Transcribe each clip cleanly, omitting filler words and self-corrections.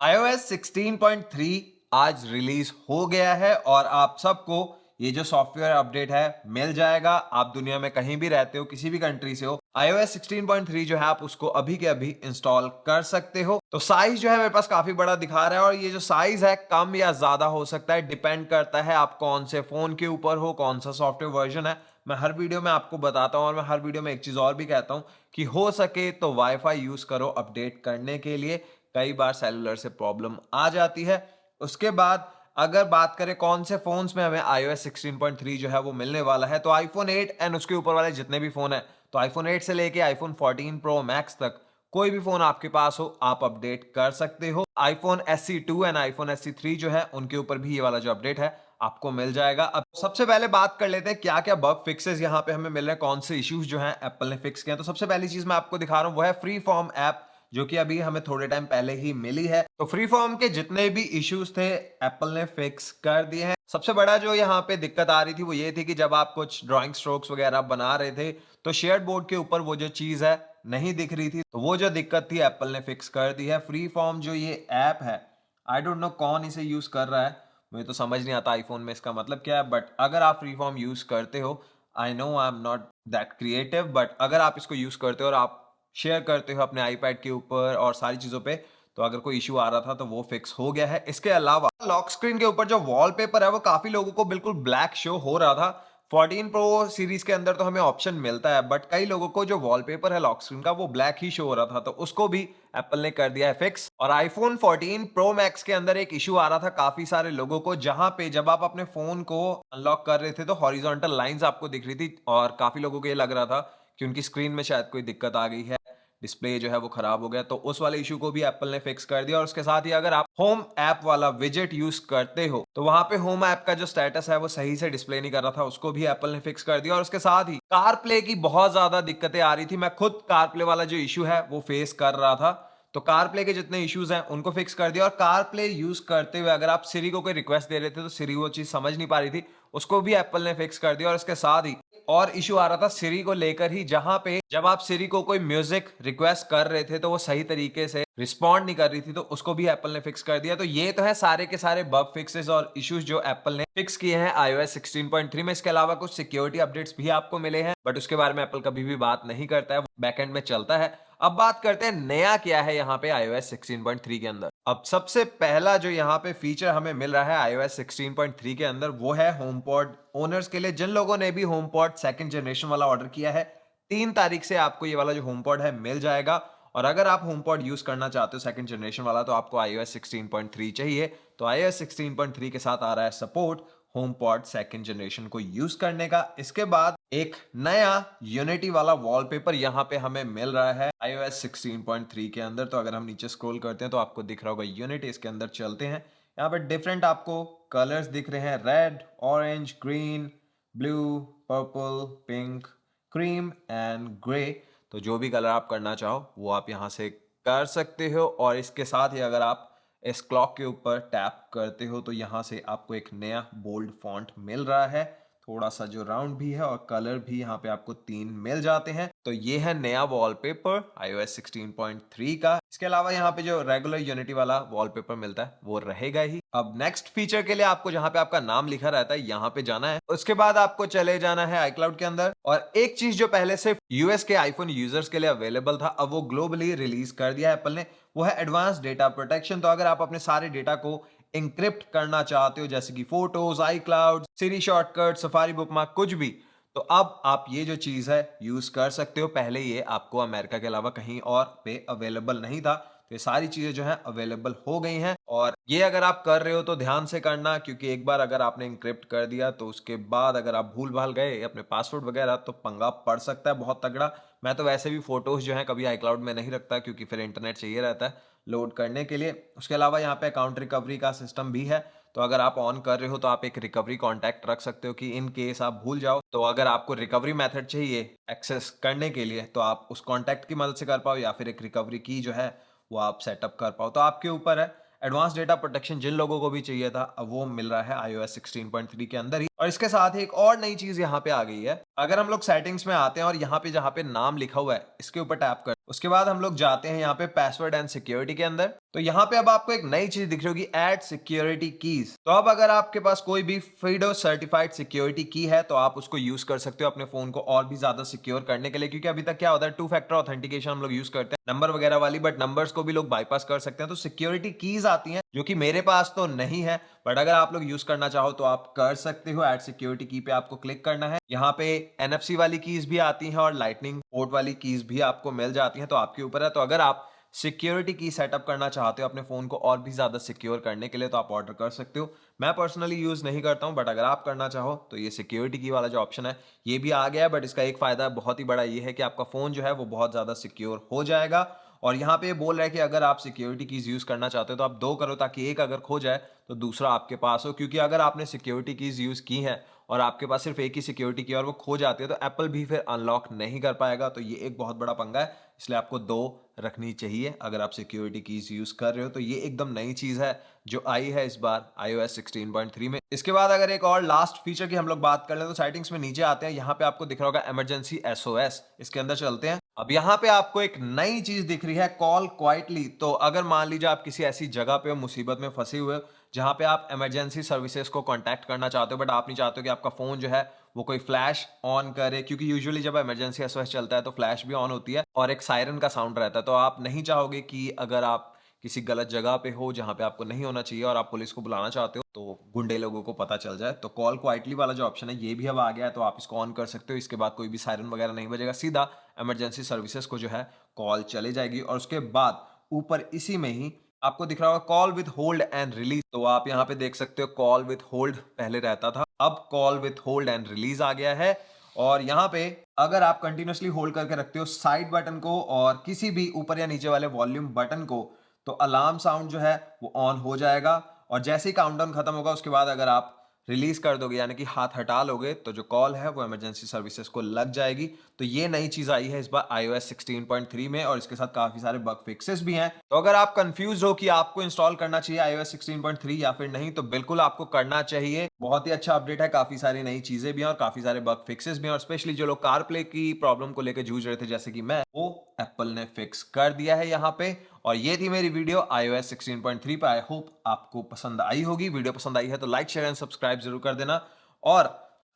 iOS 16.3 आज release हो गया है और आप सबको ये जो सॉफ्टवेयर अपडेट है मिल जाएगा। आप दुनिया में कहीं भी रहते हो, किसी भी कंट्री से हो, iOS 16.3 जो है आप उसको अभी के अभी इंस्टॉल कर सकते हो। तो साइज जो है मेरे पास काफी बड़ा दिखा रहा है और ये जो साइज है कम या ज्यादा हो सकता है, डिपेंड करता है आप कौन से फोन के ऊपर हो, कौन सा सॉफ्टवेयर वर्जन है। मैं हर वीडियो में आपको बताता हूं और मैं हर वीडियो में एक चीज और भी कहता हूं कि हो सके तो वाईफाई यूज करो अपडेट करने के लिए। कई बार सेलुलर से प्रॉब्लम आ जाती है। उसके बाद अगर बात करें कौन से फोन्स में हमें iOS 16.3 जो है वो मिलने वाला है, तो आईफोन 8 एंड उसके ऊपर वाले जितने भी फोन है, तो आईफोन 8 से लेके आईफोन 14 प्रो मैक्स तक कोई भी फोन आपके पास हो आप अपडेट कर सकते हो। IPhone SE2 and iPhone SE3 जो है उनके ऊपर भी ये वाला जो अपडेट है आपको मिल जाएगा। अब सबसे पहले बात कर लेते हैं क्या क्या बग फिक्सेस यहाँ पे हमें मिल रहे हैं, कौन से इश्यूज जो हैं एप्पल ने फिक्स किए हैं। तो सबसे पहली चीज मैं आपको दिखा रहा हूँ वो है फ्री फॉर्म ऐप, जो कि अभी हमें थोड़े टाइम पहले ही मिली है। तो फ्री फॉर्म के जितने भी इश्यूज थे एप्पल ने फिक्स कर दिए हैं। सबसे बड़ा जो यहाँ पे दिक्कत आ रही थी वो ये थी कि जब आप कुछ ड्राइंग स्ट्रोक्स वगैरह बना रहे थे तो शेयर्ड बोर्ड के ऊपर वो जो चीज है नहीं दिख रही थी, तो वो जो दिक्कत थी एप्पल ने फिक्स कर दी है। फ्री फॉर्म जो ये ऐप है, आई डोंट नो कौन इसे यूज कर रहा है, मुझे तो समझ नहीं आता आईफोन में इसका मतलब क्या है। बट अगर आप फ्री फॉर्म यूज करते हो, I know I am not that creative, but अगर आप इसको यूज करते हो और आप शेयर करते हो अपने आईपैड के ऊपर और सारी चीजों पे, तो अगर कोई इशू आ रहा था तो वो फिक्स हो गया है। इसके अलावा लॉक स्क्रीन के ऊपर जो वॉलपेपर है वो काफी लोगों को बिल्कुल ब्लैक शो हो रहा था। 14 प्रो सीरीज के अंदर तो हमें ऑप्शन मिलता है, बट कई लोगों को जो वॉलपेपर है लॉक स्क्रीन का वो ब्लैक ही शो हो रहा था, तो उसको भी एप्पल ने कर दिया है फिक्स। और आईफोन 14 प्रो मैक्स के अंदर एक इशू आ रहा था काफी सारे लोगों को, जहां पे जब आप अपने फोन को अनलॉक कर रहे थे तो हॉरिजॉन्टल लाइंस आपको दिख रही थी और काफी लोगों को ये लग रहा था कि उनकी स्क्रीन में शायद कोई दिक्कत आ गई है, डिस्प्ले जो है वो खराब हो गया। तो उस वाले इशू को भी एप्पल ने फिक्स कर दिया। और उसके साथ ही अगर आप होम ऐप वाला विजेट यूज करते हो तो वहां पे होम ऐप का जो स्टेटस है वो सही से डिस्प्ले नहीं कर रहा था, उसको भी एप्पल ने फिक्स कर दिया। और उसके साथ ही कार प्ले की बहुत ज्यादा दिक्कतें आ रही थी, मैं खुद कार प्ले वाला जो इशू है वो फेस कर रहा था। तो कार प्ले के जितने इश्यूज हैं उनको फिक्स कर दिया। और कार प्ले यूज करते हुए अगर आप सिरी को कोई रिक्वेस्ट दे रहे थे तो सिरी वो चीज समझ नहीं पा रही थी, उसको भी एप्पल ने फिक्स कर दिया। और इसके साथ ही और इशू आ रहा था सिरी को लेकर ही, जहां पे जब आप सिरी को कोई म्यूजिक रिक्वेस्ट कर रहे थे तो वो सही तरीके से रिस्पॉन्ड नहीं कर रही थी, तो उसको भी एप्पल ने फिक्स कर दिया। तो ये तो है सारे के सारे बग फिक्सेस और इश्यूज जो एप्पल ने फिक्स किए हैं iOS 16.3 में। इसके अलावा कुछ सिक्योरिटी अपडेट्स भी आपको मिले हैं, बट उसके बारे में एप्पल कभी भी बात नहीं करता है, बैकएंड में चलता है। अब बात करते हैं नया क्या है यहाँ पे iOS 16.3 के अंदर। अब सबसे पहला जो यहाँ पे फीचर हमें मिल रहा है iOS 16.3 के अंदर वो है होमपॉड ओनर्स के लिए। जिन लोगों ने भी होमपॉड सेकंड जनरेशन वाला ऑर्डर किया है, 3 तारीख से आपको ये वाला जो होमपॉड है मिल जाएगा। और अगर आप होमपॉड यूज करना चाहते हो सेकंड जनरेशन वाला तो आपको iOS 16.3 चाहिए। तो iOS 16.3 के साथ आ रहा है सपोर्ट होमपॉड सेकंड जनरेशन को यूज करने का। इसके बाद एक नया यूनिटी वाला वॉलपेपर यहाँ पे हमें मिल रहा है iOS 16.3 के अंदर। तो अगर हम नीचे स्क्रॉल करते हैं तो आपको दिख रहा होगा यूनिटी, इसके अंदर चलते हैं। यहाँ पे डिफरेंट आपको कलर्स दिख रहे हैं, red, orange, green, blue, purple, pink, cream and grey. तो जो भी कलर आप करना चाहो वो आप यहाँ से कर सकते हो। और इसके साथ ही अगर आप इस क्लॉक के ऊपर टैप करते हो तो यहाँ से आपको एक नया बोल्ड फॉन्ट मिल रहा है, थोड़ा सा जो राउंड भी है, और कलर भी यहाँ पे आपको 3 मिल जाते हैं। तो ये है नया वॉलपेपर iOS 16.3 का। इसके अलावा यहाँ पे जो रेगुलर यूनिटी वाला वॉलपेपर मिलता है वो रहेगा ही। अब नेक्स्ट फीचर के लिए आपको जहाँ पे आपका नाम लिखा रहता है यहाँ पे जाना है। उसके बाद आपको चले जाना है iCloud के अंदर। और एक चीज जो पहले सिर्फ यूएस के आईफोन यूजर्स के लिए अवेलेबल था, अब वो ग्लोबली रिलीज कर दिया एप्पल ने, वो है एडवांस डेटा प्रोटेक्शन। तो अगर आप अपने सारे डेटा को इंक्रिप्ट करना चाहते हो, जैसे कि फोटोज, आई क्लाउड, सिरी शॉर्टकट, सफारी बुकमार्क, कुछ भी, तो अब आप ये जो चीज है यूज कर सकते हो। पहले ये आपको अमेरिका के अलावा कहीं और पे अवेलेबल नहीं था, तो ये सारी चीजें जो है अवेलेबल हो गई हैं। और ये अगर आप कर रहे हो तो ध्यान से करना, क्योंकि एक बार अगर आपने इंक्रिप्ट कर दिया तो उसके बाद अगर आप भूल भाल गए अपने पासवर्ड वगैरह तो पंगा पड़ सकता है बहुत तगड़ा। मैं तो वैसे भी फोटोज जो है कभी iCloud में नहीं रखता, क्योंकि फिर इंटरनेट चाहिए रहता है लोड करने के लिए। उसके अलावा यहाँ पे अकाउंट रिकवरी का सिस्टम भी है, तो अगर आप ऑन कर रहे हो तो आप एक रिकवरी कॉन्टैक्ट रख सकते हो कि इन केस आप भूल जाओ तो अगर आपको रिकवरी मेथड चाहिए एक्सेस करने के लिए तो आप उस कॉन्टैक्ट की मदद से कर पाओ, या फिर एक रिकवरी की जो है वो आप सेटअप कर पाओ। तो आपके ऊपर है। एडवांस डेटा प्रोटेक्शन जिन लोगों को भी चाहिए था अब वो मिल रहा है iOS 16.3 के अंदर ही। और इसके साथ ही एक और नई चीज यहाँ पे आ गई है। अगर हम लोग सेटिंग्स में आते हैं और यहाँ पे जहाँ पे नाम लिखा हुआ है इसके ऊपर टैप कर, उसके बाद हम लोग जाते हैं यहाँ पे पासवर्ड एंड सिक्योरिटी के अंदर। तो यहाँ पे अब आपको एक नई चीज दिख रही होगी, ऐड सिक्योरिटी कीज। तो अब अगर आपके पास कोई भी FIDO सर्टिफाइड सिक्योरिटी की है तो आप उसको यूज कर सकते हो अपने फोन को और भी ज्यादा सिक्योर करने के लिए, क्योंकि अभी तक क्या होता है, 2 फैक्टर ऑथेंटिकेशन हम लोग यूज करते हैं नंबर वगैरह वाली, बट नंबर्स को भी लोग बाईपास कर सकते हैं। तो सिक्योरिटी कीज आती हैं जो कि मेरे पास तो नहीं है, बट अगर आप लोग यूज करना चाहो तो आप कर सकते हो। ऐड सिक्योरिटी की पे आपको क्लिक करना है। यहाँ पे NFC वाली कीज भी आती हैं और लाइटनिंग पोर्ट वाली कीज भी आपको मिल जाती हैं, तो आपके ऊपर है। तो अगर आप सिक्योरिटी की सेटअप करना चाहते हो अपने फोन को और भी ज्यादा सिक्योर करने के लिए तो आप ऑर्डर कर सकते हो। मैं पर्सनली यूज नहीं करता हूं, बट अगर आप करना चाहो तो ये सिक्योरिटी की वाला जो ऑप्शन है ये भी आ गया है। बट इसका एक फायदा बहुत ही बड़ा ये है कि आपका फोन जो है वो बहुत ज्यादा सिक्योर हो जाएगा। और यहाँ पे बोल रहा है कि अगर आप सिक्योरिटी कीज यूज करना चाहते हो तो आप 2 करो, ताकि एक अगर खो जाए तो दूसरा आपके पास हो। क्योंकि अगर आपने सिक्योरिटी कीज यूज की हैं और आपके पास सिर्फ एक ही सिक्योरिटी की और वो खो जाती है तो एप्पल भी फिर अनलॉक नहीं कर पाएगा। तो ये एक बहुत बड़ा पंगा है, इसलिए आपको 2 रखनी चाहिए अगर आप सिक्योरिटी कीज यूज कर रहे हो। तो ये एकदम नई चीज है जो आई है इस बार iOS 16.3 में। इसके बाद अगर एक और लास्ट फीचर की हम लोग बात कर ले तो सेटिंग्स में नीचे आते हैं, यहाँ पे आपको दिख रहा होगा इमरजेंसी SOS। इसके अंदर चलते हैं। अब यहाँ पे आपको एक नई चीज दिख रही है, कॉल क्वाइटली। तो अगर मान लीजिए आप किसी ऐसी जगह पे हो, मुसीबत में फंसे हुए हो, जहां पे आप इमरजेंसी सर्विसेज को कांटेक्ट करना चाहते हो, बट आप नहीं चाहते हो कि आपका फोन जो है वो कोई फ्लैश ऑन करे, क्योंकि यूजुअली जब इमरजेंसी SOS चलता है तो फ्लैश भी ऑन होती है और एक सायरन का साउंड रहता है। तो आप नहीं चाहोगे कि अगर आप किसी गलत जगह पे हो जहां पे आपको नहीं होना चाहिए और आप पुलिस को बुलाना चाहते हो तो गुंडे लोगों को पता चल जाए, तो कॉल क्वाइटली वाला जो ऑप्शन है ये भी अब आ गया है। तो आप इसको ऑन कर सकते हो। इसके बाद कोई भी सायरन वगैरह नहीं बजेगा, सीधा इमरजेंसी सर्विसेज को जो है कॉल चली जाएगी। और उसके बाद ऊपर इसी में ही आपको दिख रहा होगा call with hold and release. तो आप यहाँ पे देख सकते हो कॉल विथ होल्ड पहले रहता था, अब call with hold and release आ गया है। और यहाँ पे अगर आप कंटिन्यूसली होल्ड करके रखते हो साइड बटन को और किसी भी ऊपर या नीचे वाले वॉल्यूम बटन को, तो अलार्म साउंड जो है वो ऑन हो जाएगा। और जैसे ही काउंटडाउन खत्म होगा उसके बाद अगर आप रिलीज कर दोगे, यानी कि हाथ हटा लोगे, तो जो कॉल है वो इमरजेंसी सर्विसेज को लग जाएगी। तो ये नई चीज आई है इस बार iOS 16.3 में और इसके साथ काफी सारे बग फिक्सेस भी हैं। तो अगर आप कंफ्यूज हो कि आपको इंस्टॉल करना चाहिए iOS 16.3 या फिर नहीं, तो बिल्कुल आपको करना चाहिए। बहुत ही अच्छा अपडेट है, काफी सारी नई चीजें भी हैं और काफी सारे बग फिक्सेस भी हैं। और स्पेशली जो लोग कार प्ले की प्रॉब्लम को लेकर जूझ रहे थे जैसे कि मैं, वो एप्पल ने फिक्स कर दिया है यहाँ पे। और ये थी मेरी वीडियो iOS 16.3 पे। आई होप आपको पसंद आई होगी। वीडियो पसंद आई है तो लाइक शेयर एंड सब्सक्राइब जरूर कर देना। और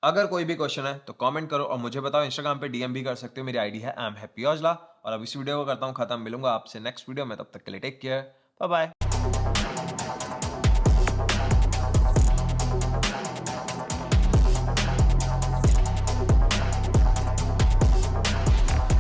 अगर कोई भी क्वेश्चन है तो कमेंट करो और मुझे बताओ। इंस्टाग्राम पे DM भी कर सकते हो, मेरी आईडी है ImHappyOjla। और अब इस वीडियो को करता हूँ खत्म, मिलूंगा आपसे नेक्स्ट वीडियो में, तब तक के लिए टेक केयर, बाय बाय।